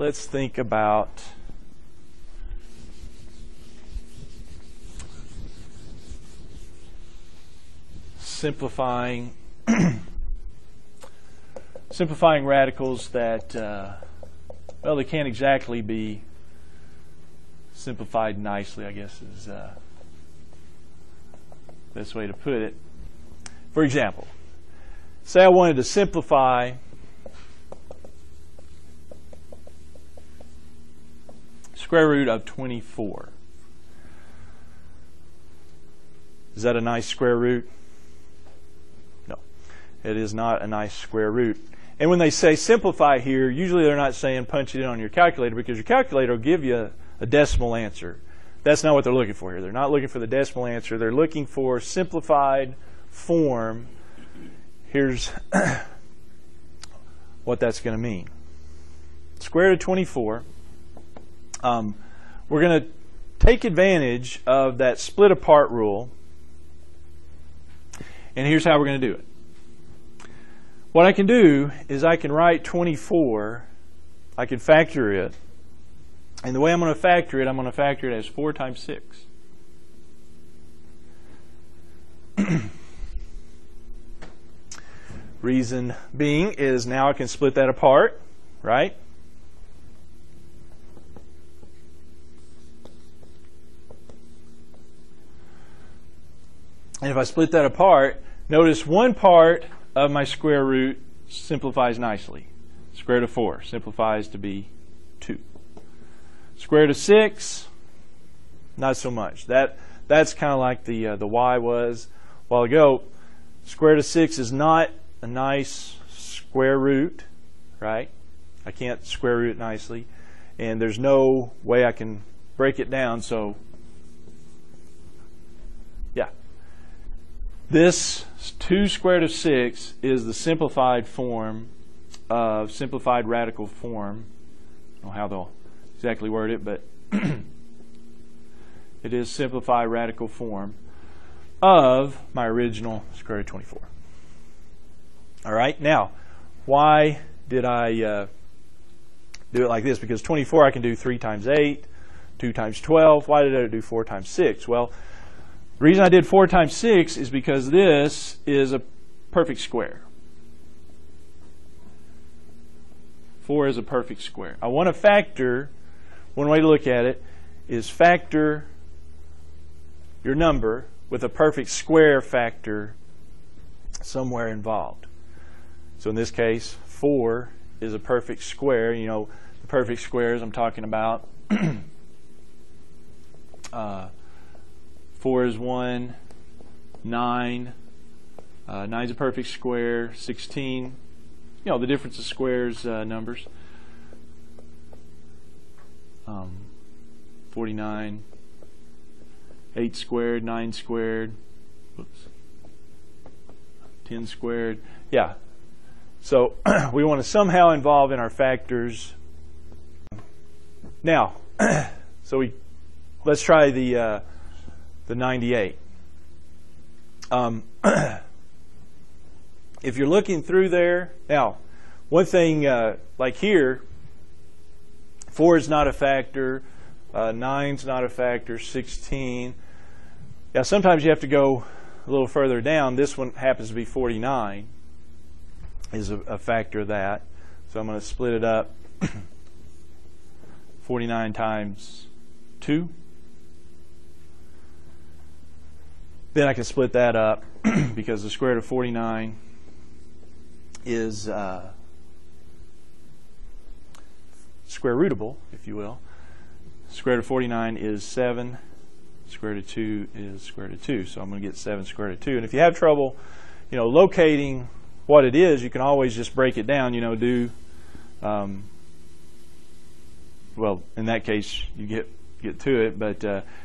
let's think about simplifying radicals that, well, they can't exactly be simplified nicely, I guess is the best way to put it. For example, say I wanted to simplify square root of 24. Is that a nice square root? No, it is not a nice square root. And when they say simplify here, usually they're not saying punch it in on your calculator, because your calculator will give you a decimal answer. That's not what they're looking for here. They're not looking for the decimal answer. They're looking for simplified form. Here's what that's going to mean. Square root of 24. We're going to take advantage of that split apart rule. And here's how we're going to do it. What I can do is I can write 24, I can factor it, and the way I'm going to factor it as 4 times 6. Reason being is now I can split that apart, right? And if I split that apart, notice one part of my square root simplifies nicely. Square root of 4 simplifies to be 2. Square root of 6, not so much. That's kind of like the y was a while ago. Square root of 6 is not a nice square root, right? I can't square root it nicely, and there's no way I can break it down. So, yeah. This 2 square root of 6 is the simplified form of simplified radical form. I don't know how they'll exactly word it, but it is simplified radical form of my original square root of 24. All right, now, why did I do it like this? Because 24 I can do 3 times 8, 2 times 12. Why did I do 4 times 6? Well, the reason I did 4 times 6 is because this is a perfect square. 4 is a perfect square. I want to factor, one way to look at it is factor your number with a perfect square factor somewhere involved. So in this case, 4 is a perfect square. You know, the perfect squares I'm talking about. 4 is 1, 9, 9 is a perfect square, 16, you know, the difference of squares numbers, 49, 8 squared, 9 squared, whoops, 10 squared, yeah. So we want to somehow involve in our factors. Now, so let's try the 98. If you're looking through there, now, one thing like here, 4 is not a factor, 9 is not a factor, 16. Yeah, sometimes you have to go a little further down. This one happens to be 49 is a factor of that. So I'm going to split it up. 49 times 2. Then I can split that up because the square root of 49 is square rootable, if you will. Square root of 49 is 7. Square root of 2 is square root of 2. So I'm going to get 7 square root of 2. And if you have trouble, you know, locating what it is, you can always just break it down. You know, do well, in that case, you get to it, but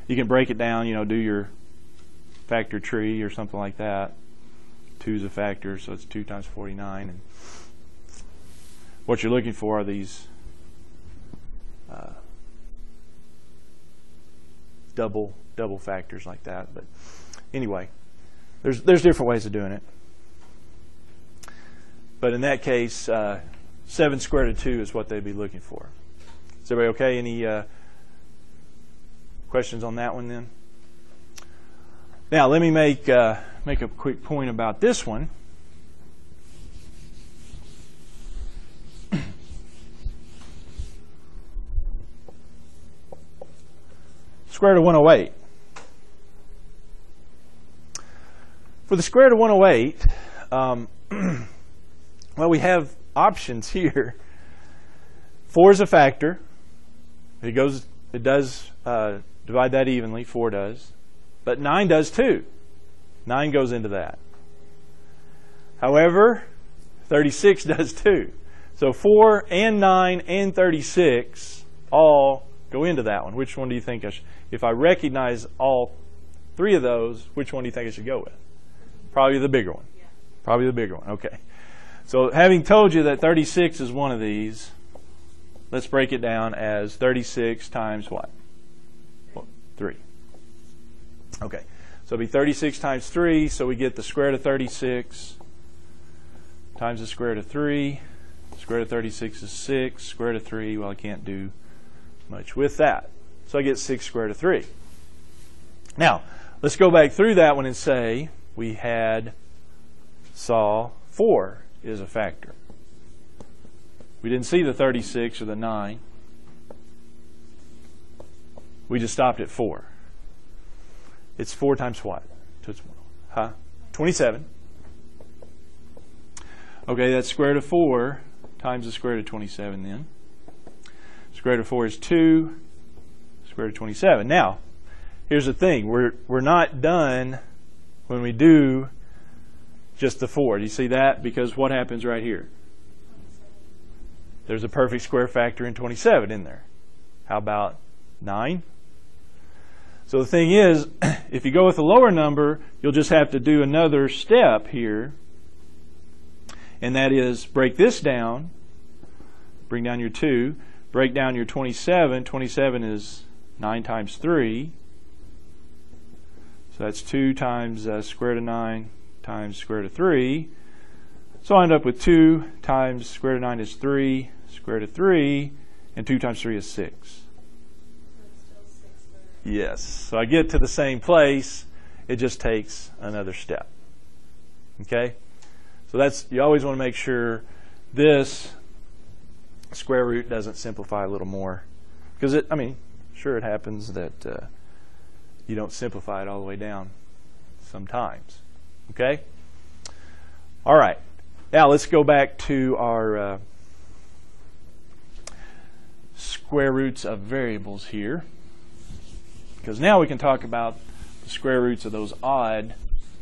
you can break it down. You know, do your factor tree or something like that. 2 is a factor, so it's 2 times 49. And what you're looking for are these double factors like that. But anyway, there's different ways of doing it. But in that case, 7 square root of 2 is what they'd be looking for. Is everybody okay? Any questions on that one then? Now let me make a quick point about this one. Square root of 108. For the square root of 108, well, we have options here. 4 is a factor. It does divide that evenly. 4 does, but 9 does too. 9 goes into that. However, 36 does too. So 4 and 9 and 36 all go into that one. Which one do you think I should? If I recognize all 3 of those, which one do you think I should go with? Probably the bigger one. Yeah. Probably the bigger one. Okay. So having told you that 36 is one of these, let's break it down as 36 times what? 3. Okay. So it'll be 36 times 3, so we get the square root of 36 times the square root of 3. Square root of 36 is 6. Square root of 3, well, I can't do much with that. So I get 6 square root of 3. Now, let's go back through that one and say we saw 4 is a factor. We didn't see the 36 or the 9. We just stopped at 4. It's 4 times what? 27. Okay, that's square root of 4 times the square root of 27 then. Square root of 4 is 2. Square root of 27. Now, here's the thing. We're not done when we do just the 4. Do you see that? Because what happens right here? There's a perfect square factor in 27 in there. How about 9? So the thing is, if you go with a lower number, you'll just have to do another step here. And that is break this down. Bring down your 2. Break down your 27. 27 is 9 times 3. So that's 2 times square root of 9 times square root of 3. So I end up with 2 times square root of 9 is 3, square root of 3, and 2 times 3 is 6. Yes. So I get to the same place. It just takes another step. Okay? So that's, you always want to make sure this square root doesn't simplify a little more. Because sure it happens that you don't simplify it all the way down sometimes. Okay? All right. Now let's go back to our square roots of variables here. Because now we can talk about the square roots of those odd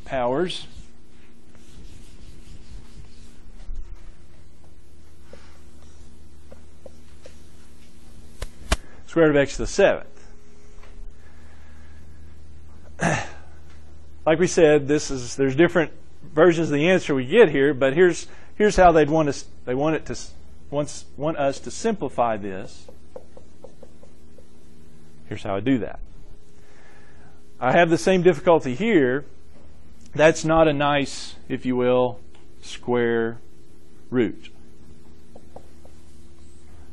powers. Square root of x to the 7th. Like we said, there's different versions of the answer we get here, but here's how they want us to simplify this. Here's how I do that. I have the same difficulty here. That's not a nice, if you will, square root.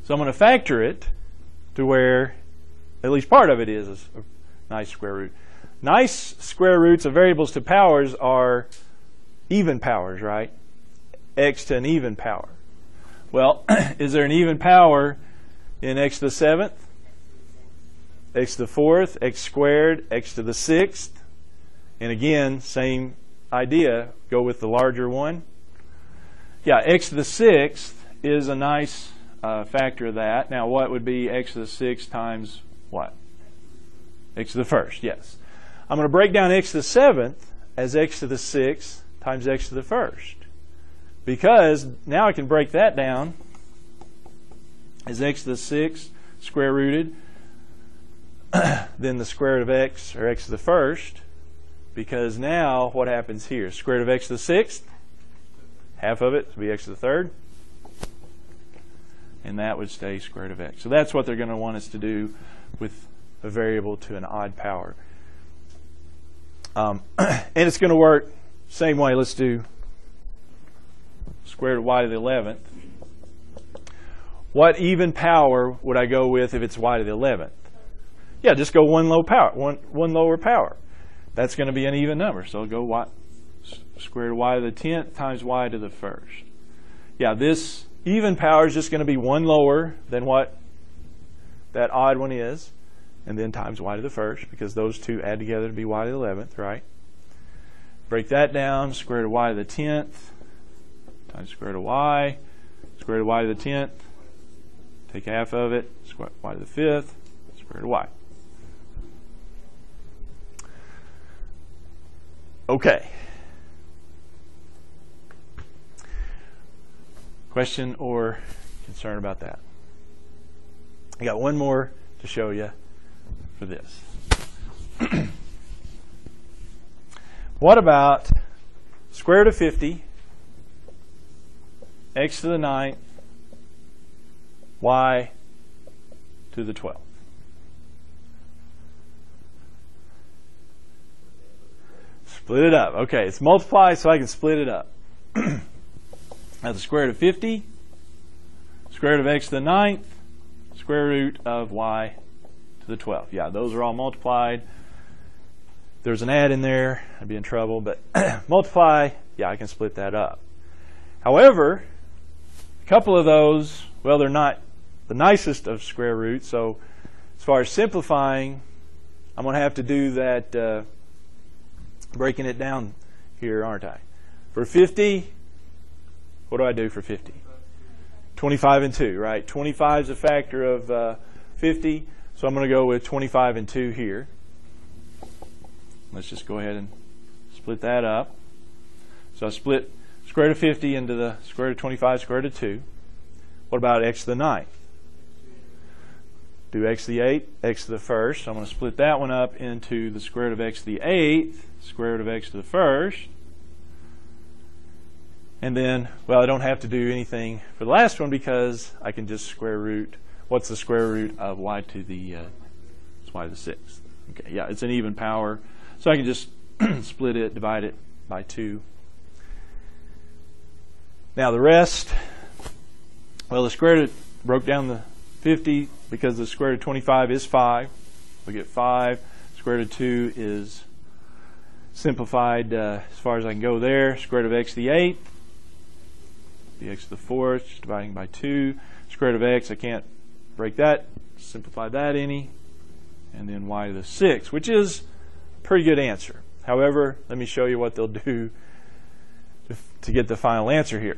So I'm going to factor it to where at least part of it is a nice square root. Nice square roots of variables to powers are even powers, right? X to an even power. Well, is there an even power in x to the 7th? X to the 4th, x squared, x to the 6th. And again, same idea, go with the larger one. Yeah, x to the 6th is a nice factor of that. Now, what would be x to the 6th times what? X to the 1st, yes. I'm going to break down x to the 7th as x to the 6th times x to the 1st. Because now I can break that down as x to the 6th square rooted, then the square root of x, or x to the 1st, because now what happens here? Square root of x to the 6th, half of it would be x to the 3rd, and that would stay square root of x. So that's what they're going to want us to do with a variable to an odd power. And it's going to work same way. Let's do square root of y to the 11th. what even power would I go with if it's y to the 11th? Yeah, just go one lower power. That's going to be an even number. So go square root of y to the 10th times y to the 1st. Yeah, this even power is just going to be one lower than what that odd one is, and then times y to the 1st, because those two add together to be y to the 11th, right? Break that down, square root of y to the 10th times square root of y, square root of y to the 10th, take half of it, square root of y to the 5th, square root of y. Okay. Question or concern about that? I got one more to show you for this. What about square root of 50, x to the 9th, y to the 12th? Split it up. Okay, it's multiply, so I can split it up. Now the square root of 50, square root of x to the 9th, square root of y to the 12th. Yeah, those are all multiplied. There's an add in there, I'd be in trouble, but multiply, yeah, I can split that up. However, a couple of those, well, they're not the nicest of square roots, so as far as simplifying, I'm going to have to do that, breaking it down here, aren't I? For 50, what do I do for 50? 25 and 2, right? 25 is a factor of 50, so I'm going to go with 25 and 2 here. Let's just go ahead and split that up. So I split square root of 50 into the square root of 25, square root of 2. What about x to the 9th? Do x to the 8th, x to the 1st. So I'm going to split that one up into the square root of x to the 8th, square root of x to the 1st. And then, well, I don't have to do anything for the last one because I can just square root. What's the square root of y to the it's y to the 6th? Okay, yeah, it's an even power. So I can just split it, divide it by 2. Now the rest, well, the square root broke down the 50 because the square root of 25 is 5. We get 5. Square root of 2 is simplified as far as I can go there. Square root of x to the 8th. The x to the 4th, just dividing by 2. Square root of x, I can't break that, simplify that any. And then y to the 6th, which is a pretty good answer. However, let me show you what they'll do to get the final answer here.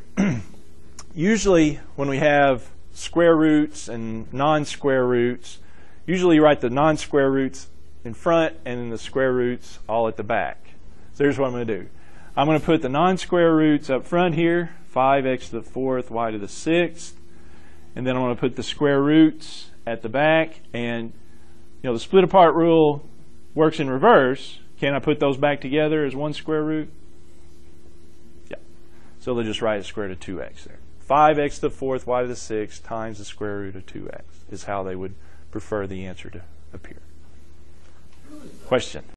Usually, when we have square roots and non-square roots, usually you write the non-square roots in front and then the square roots all at the back. So here's what I'm going to do. I'm going to put the non-square roots up front here, 5x to the 4th, y to the 6th, and then I'm going to put the square roots at the back, and you know the split apart rule works in reverse. Can I put those back together as one square root? Yeah. So they'll just write a square root of 2x there. 5x to the 4th, y to the 6th times the square root of 2x is how they would prefer the answer to appear. Question?